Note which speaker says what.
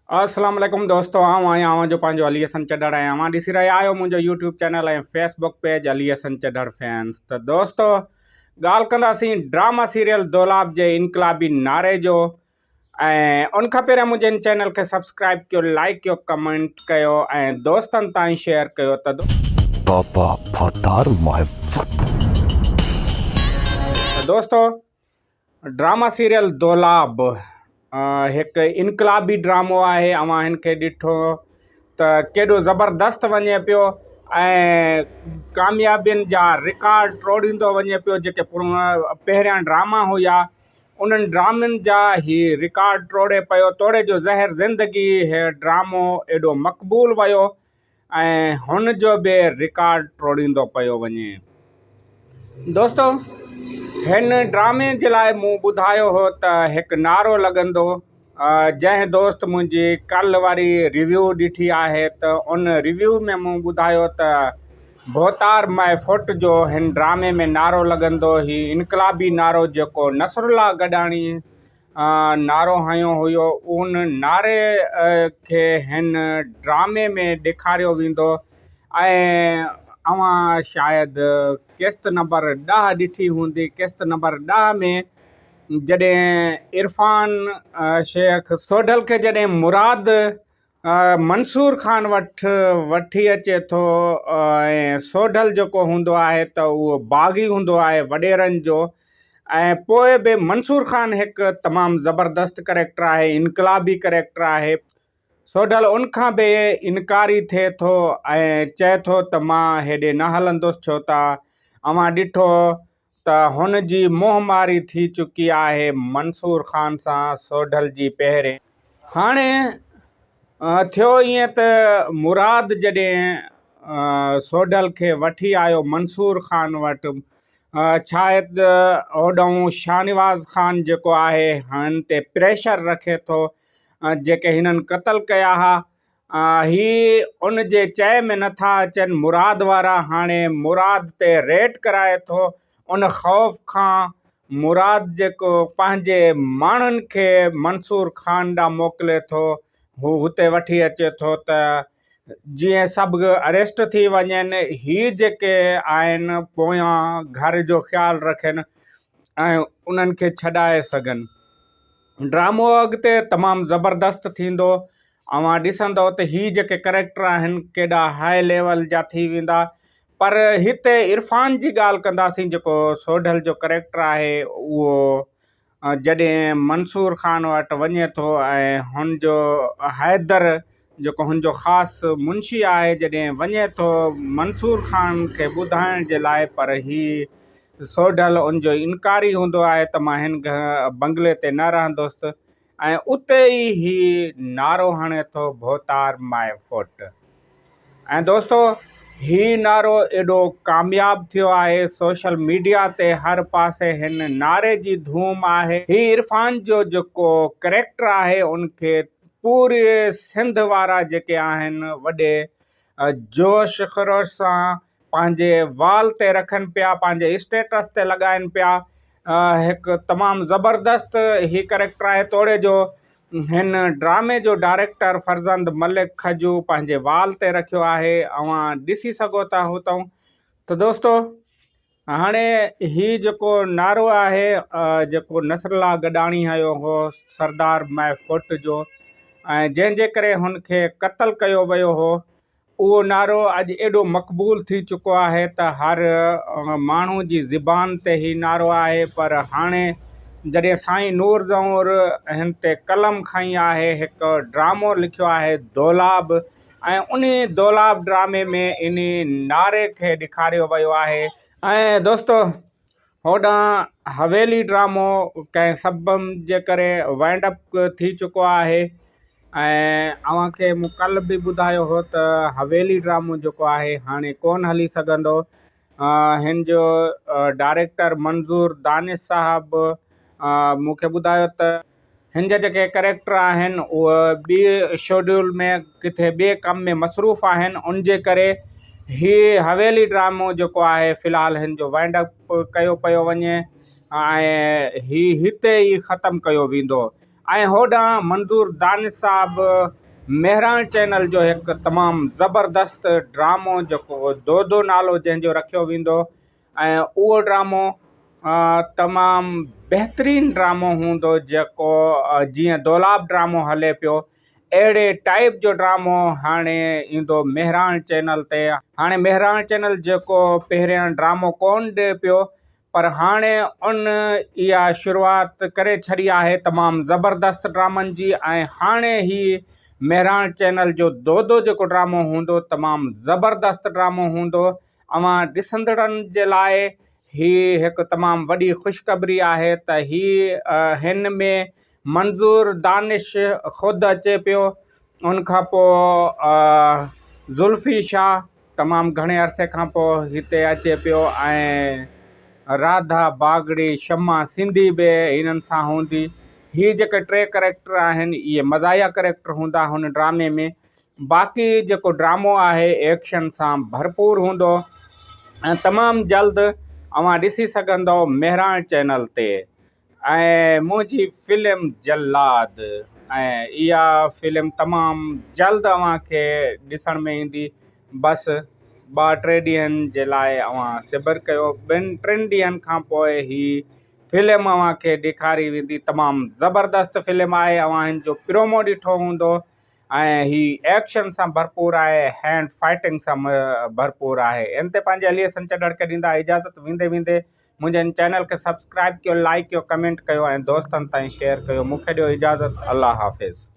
Speaker 1: अस्सलाम वालेकुम दोस्तों, आवां जो पंहिंजो अली हसन चढ़र आहियां। अवां ॾिसी रहिया आहियो मुंहिंजो यूट्यूब चैनल ऐं Facebook page Ali Hasan Chadhar fans. त दोस्तों ॻाल्हि कंदासीं ड्रामा सीरियल दौलाब जे इनकलाबी नारे जो। ऐं उन खां पहिरियों मुंहिंजे इन चैनल खे सब्सक्राइब कयो, लाइक कयो, कमेंट कयो ऐं दोस्तनि ताईं शेयर कयो। दोस्तों ड्रामा सीरियल दौलाब हिकु इनकलाबी ड्रामो आहे। अवां हिनखे ॾिठो त केॾो ज़बरदस्त वञे पियो ऐं कामयाबियुनि जा रिकॉर्ड टोड़ींदो वञे पियो। जेके पहिरियां ड्रामा हुया उन्हनि ड्रामनि जा ही रिकॉर्ड टोड़े पियो। तोड़े जो ज़हर ज़िंदगी हे ड्रामो एॾो मक़बूल वियो ऐं हुन जो बि रिकॉर्ड टोड़ींदो पियो वञे। दोस्तों हिन ड्रामे जे लाइ मूं ॿुधायो हो त हिकु नारो लॻंदो। जंहिं दोस्त मुंहिंजी कल्ह वारी रिव्यू ॾिठी आहे त उन रिव्यू में मूं ॿुधायो त भोतार माए फुट जो हिन ड्रामे में नारो लॻंदो। ही इनकलाबी नारो जेको नसरुल्ला गॾाणी नारो हयो हुयो, उन नारे खे हिन ड्रामे में ॾेखारियो वेंदो। ऐं अवां शायदि किस्त नंबर 10 ॾिठी हूंदी। किस्त नंबर 10 में जॾहिं इरफान शेख सोढल खे जॾहिं मुराद मंसूर खान वठी अचे थो ऐं सोढल जेको हूंदो आहे त उहो बाग़ी हूंदो आहे वॾेरनि जो। ऐं पोइ बि मंसूर खान हिकु तमामु ज़बरदस्त करेक्टर आहे, इनकलाबी करेक्टर आहे। सोढल उनखां बि इनकारी थिए थो ऐं चए थो त मां हेॾे न हलंदुसि, छो त अवां ॾिठो त हुन जी मोहमारी थी चुकी आहे मंसूर खान सां सोढल जी पहिरें। हाणे थियो ईअं त मुराद जॾहिं सोढल खे वठी आयो मंसूर खान वटि, शायदि होॾऊं शाहनवाज़ खान जेको आहे हिन ते प्रेशर रखे थो। जेके हिननि क़तल कया हुआ ही उन जे चए में नथा अचनि मुराद वारा। हाणे मुराद ते रेड कराए थो। उन ख़ौफ़ खां मुराद जेको पंहिंजे माण्हुनि खे मंसूर खान ॾांहुं मोकिले थो, हू हुते वठी अचे थो त जीअं सभु अरेस्ट थी वञनि, ही जेके आहिनि पोयां घर जो ख़्यालु रखनि ऐं उन्हनि खे छॾाए सघनि। ड्रामो अॻिते तमामु ज़बरदस्त थींदो। अवां ॾिसंदो त ही जेके करेक्टर आहिनि केॾा हाई लेवल जा थी वेंदा। पर हिते इरफान जी ॻाल्हि कंदासीं, जेको सोढल जो करेक्टर आहे, उहो जॾहिं मंसूर खान वटि वञे थो ऐं हुन जो हैदर जेको हुनजो ख़ासि मुंशी आहे, जॾहिं वञे थो मंसूर खान खे ॿुधाइण जे लाइ, पर ही सोढल उनजो इनकारी हूंदो आहे त मां हिन बंगले ते न रहंदुसि। ऐं उते ई ही नारो हणे थो भोतार माए फुट। ऐं दोस्तों ही नारो एॾो कामयाब थियो आहे सोशल मीडिया ते, हर पासे हिन नारे जी धूम आहे। ही इरफान जो जेको करेक्टर आहे उनखे पूरे सिंध वारा जेके आहिनि वॾे जोश ख़रोश सां पंहिंजे वाल ते रखनि पिया, पंहिंजे स्टेटस ते लॻाइनि पिया। हिकु तमामु ज़बरदस्त ही करेक्टर आहे। तोड़े जो हिन ड्रामे जो डायरेक्टर फरज़ंद मलिक खजू पंहिंजे वाल ते रखियो आहे, अवां ॾिसी सघो था हुतां। त दोस्तों हाणे ही जेको नारो आहे जेको नसरुल्ला गॾाणी हयो हो सरदार माए फुट जो, ऐं जंहिंजे करे हुनखे क़तल कयो वियो हो, उहो नारो अॼु एॾो मक़बूल थी चुको आहे त हर माण्हू जी ज़िबान ते ही नारो आहे। पर हाणे जॾहिं साईं नूर ज़हूर हिन ते कलम खई आहे, हिकु ड्रामो लिखियो आहे दौलाब, ऐं उन दौलाब ड्रामे में इन नारे खे ॾेखारियो वियो आहे। ऐं दोस्तों होॾां हवेली ड्रामो कंहिं सबब जे करे वाइंड अप थी चुको आहे। ऐं अव्हांखे मूं कल्ह बि ॿुधायो हो त हवेली ड्रामो जेको आहे हाणे कोन हली सघंदो। हिन जो डायरेक्टर मंज़ूर दानिश साहब मूंखे ॿुधायो त हिन जा जेके करेक्टर आहिनि उहे ॿिए शेड्यूल में किथे ॿिए कम में मसरूफ़ आहिनि। उन जे करे हीअ हवेली ड्रामो जेको आहे फ़िलहालु हिन जो वाइंड अप कयो पियो वञे ऐं हिते ई ख़तमु कयो वेंदो। ऐं होॾां मंज़ूर दानिश साहब मेहरान चैनल जो हिकु तमामु ज़बरदस्त ड्रामो जेको दो नालो जंहिंजो रखियो वेंदो ऐं उहो ड्रामो तमामु बहितरीनु ड्रामो हूंदो जेको जीअं दोलाब ड्रामो हले पियो अहिड़े टाइप जो ड्रामो हाणे ईंदो मेहरान चैनल ते। हाणे मेहरान चैनल जेको पहिरियां ड्रामो कोन ॾिए पियो पर हाणे उन इहा शुरूआति करे छॾी आहे तमामु ज़बरदस्त ड्रामनि जी। ऐं हाणे ही मेहरान चैनल जो दो जेको ड्रामो हूंदो तमामु ज़बरदस्त ड्रामो हूंदो। अवां ॾिसंदड़नि जे लाइ ही हिकु तमामु वॾी ख़ुशख़बरी आहे त हिन में मंज़ूर दानिश ख़ुदि अचे पियो। उनखां पोइ ज़ुल्फ़ी शाह तमामु घणे अरसे खां पोइ हिते अचे पियो ऐं राधा बागड़ी शमा सिंधी बि हिननि सां हूंदी। ही जेके टे करेक्टर आहिनि इहे मज़ाहिया करेक्टर हूंदा हुन ड्रामे में। बाक़ी जेको ड्रामो आहे एक्शन सां भरपूर हूंदो ऐं तमामु जल्द अवां ॾिसी सघंदव मेहरान चैनल ते। ऐं मुंहिंजी फिल्म जल्लाद ऐं इहा फिल्म तमामु जल्द अव्हांखे ॾिसण में ईंदी। बसि 2-3 ॾींहंनि जे लाइ अव्हां सिबर कयो। 2-3 ॾींहंनि खां पोइ ही फिल्म अव्हांखे ॾेखारी वेंदी। तमामु ज़बरदस्त फिल्म आहे। अव्हां हिन जो प्रोमो ॾिठो हूंदो ऐं ही एक्शन सां भरपूर आहे, हैंड फाइटिंग सां भरपूर आहे। इन ते पंहिंजे अलीअ संचड़ खे ॾींदा इजाज़त। वेंदे मुंहिंजे हिन चैनल खे सब्सक्राइब कयो, लाइक कयो, कमेंट कयो ऐं दोस्तनि ताईं शेयर कयो। मूंखे ॾियो इजाज़त। अल्लाह हाफ़िज़।